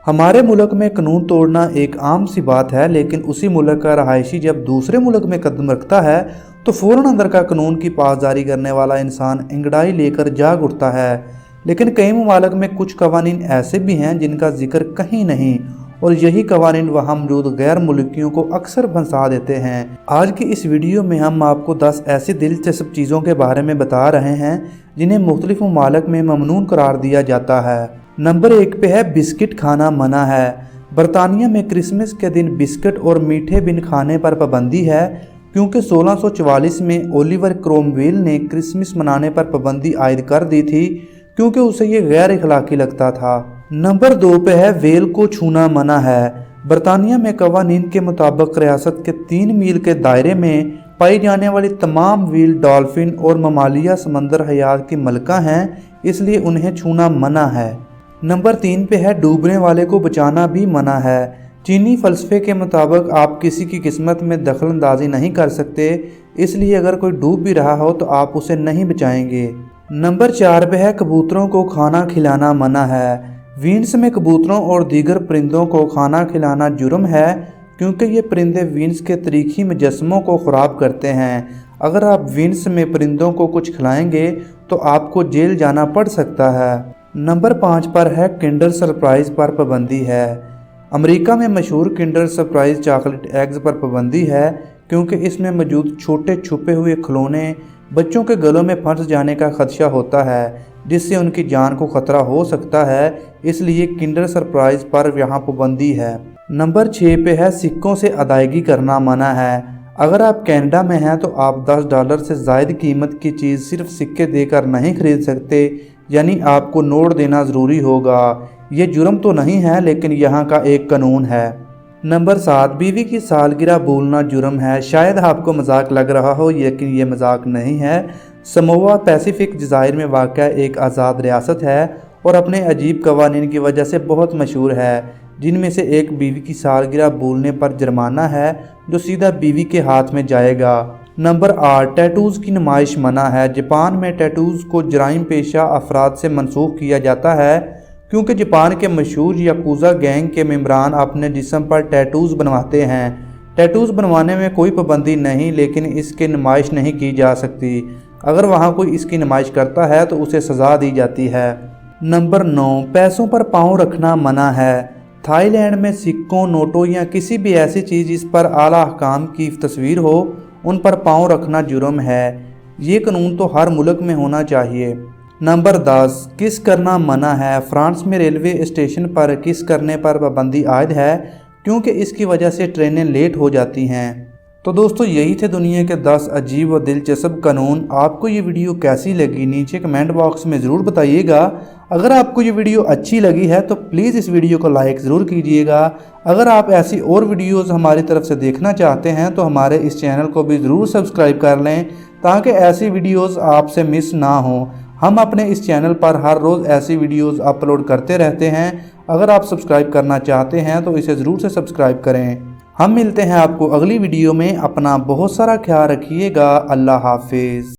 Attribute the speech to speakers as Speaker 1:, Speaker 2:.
Speaker 1: हमारे मुल्क में कानून तोड़ना एक आम सी बात है, लेकिन उसी मुल्क का रहायशी जब दूसरे मुल्क में कदम रखता है तो फ़ौरन अंदर का कानून की पासदारी करने वाला इंसान अंगड़ाई लेकर जाग उठता है। लेकिन कई ममालिक में कुछ कवानीन ऐसे भी हैं जिनका जिक्र कहीं नहीं, और यही कवानीन वहाँ मौजूद गैर मुल्कियों को अक्सर फंसा देते हैं। आज की इस वीडियो में हम आपको 10 ऐसी दिलचस्प चीज़ों के बारे में बता रहे हैं जिन्हें मुख्तलिफ ममालिक में ममनून करार दिया जाता है। नंबर 1 पे है बिस्किट खाना मना है। बरतानिया में क्रिसमस के दिन बिस्किट और मीठे बिन खाने पर पाबंदी है, क्योंकि 1644 में ओलिवर क्रोमवेल ने क्रिसमस मनाने पर पाबंदी आयद कर दी थी, क्योंकि उसे ये गैर इखलाकी लगता था। नंबर 2 पे है व्हेल को छूना मना है। बरतानिया में कवानीन के मुताबिक रियासत के 3 मील के दायरे में पाई जाने वाली तमाम व्हेल, डॉल्फिन और ममालिया समंदर हयात की मलका हैं, इसलिए उन्हें छूना मना है। नंबर 3 पे है डूबने वाले को बचाना भी मना है। चीनी फ़लसफ़े के मुताबिक आप किसी की किस्मत में दखल अंदाजी नहीं कर सकते, इसलिए अगर कोई डूब भी रहा हो तो आप उसे नहीं बचाएंगे। नंबर 4 पे है कबूतरों को खाना खिलाना मना है। वीन्स में कबूतरों और दीगर परिंदों को खाना खिलाना जुर्म है, क्योंकि ये परिंदे वीन्स के तरीक़ी मुजस्समों को ख़राब करते हैं। अगर आप वीन्स में परिंदों को कुछ खिलाएंगे तो आपको जेल जाना पड़ सकता है। नंबर 5 पर है किंडर सरप्राइज़ पर पाबंदी है। अमेरिका में मशहूर किंडर सरप्राइज़ चॉकलेट एग्स पर पाबंदी है, क्योंकि इसमें मौजूद छोटे छुपे हुए खिलौने बच्चों के गलों में फंस जाने का खदशा होता है, जिससे उनकी जान को ख़तरा हो सकता है, इसलिए किंडर सरप्राइज़ पर यहाँ पाबंदी है। नंबर 6 पे है सिक्कों से अदायगी करना मना है। अगर आप कनाडा में हैं तो आप $10 से ज़ायद कीमत की चीज़ सिर्फ सिक्के देकर नहीं खरीद सकते, यानी आपको नोट देना ज़रूरी होगा। ये जुर्म तो नहीं है, लेकिन यहाँ का एक कानून है। नंबर 7 बीवी की सालगिरह भूलना जुर्म है। शायद आपको मजाक लग रहा हो, लेकिन ये मजाक नहीं है। समोआ पैसिफिक जज़ायर में वाक़ एक आज़ाद रियासत है और अपने अजीब कवानीन की वजह से बहुत मशहूर है, जिनमें से एक बीवी की सालगिरह भूलने पर जुर्माना है, जो सीधा बीवी के हाथ में जाएगा। नंबर 8 टैटूज़ की नुमाइश मना है। जापान में टैटूज़ को जराइम पेशा अफराद से मनसूख किया जाता है, क्योंकि जापान के मशहूर याकूज़ा गैंग के मेंबरान अपने जिस्म पर टैटूज़ बनवाते हैं। टैटूज़ बनवाने में कोई पाबंदी नहीं, लेकिन इसकी नुमाइश नहीं की जा सकती। अगर वहाँ कोई इसकी नुमाइश करता है तो उसे सज़ा दी जाती है। नंबर 9 पैसों पर पाँव रखना मना है। थाईलैंड में सिक्कों, नोटों या किसी भी ऐसी चीज़ जिस पर आला अहकाम की तस्वीर हो, उन पर पाँव रखना जुर्म है। ये कानून तो हर मुल्क में होना चाहिए। नंबर 10 किस करना मना है। फ्रांस में रेलवे स्टेशन पर किस करने पर पाबंदी आयद है, क्योंकि इसकी वजह से ट्रेनें लेट हो जाती हैं। तो दोस्तों, यही थे दुनिया के 10 अजीब व दिलचस्प कानून। आपको ये वीडियो कैसी लगी नीचे कमेंट बॉक्स में ज़रूर बताइएगा। अगर आपको ये वीडियो अच्छी लगी है तो प्लीज़ इस वीडियो को लाइक ज़रूर कीजिएगा। अगर आप ऐसी और वीडियोज़ हमारी तरफ से देखना चाहते हैं तो हमारे इस चैनल को भी ज़रूर सब्सक्राइब कर लें, ताकि ऐसी वीडियोज़ आपसे मिस ना हो। हम अपने इस चैनल पर हर रोज़ ऐसी वीडियोस अपलोड करते रहते हैं। अगर आप सब्सक्राइब करना चाहते हैं तो इसे ज़रूर से सब्सक्राइब करें। हम मिलते हैं आपको अगली वीडियो में। अपना बहुत सारा ख्याल रखिएगा। अल्लाह हाफिज़।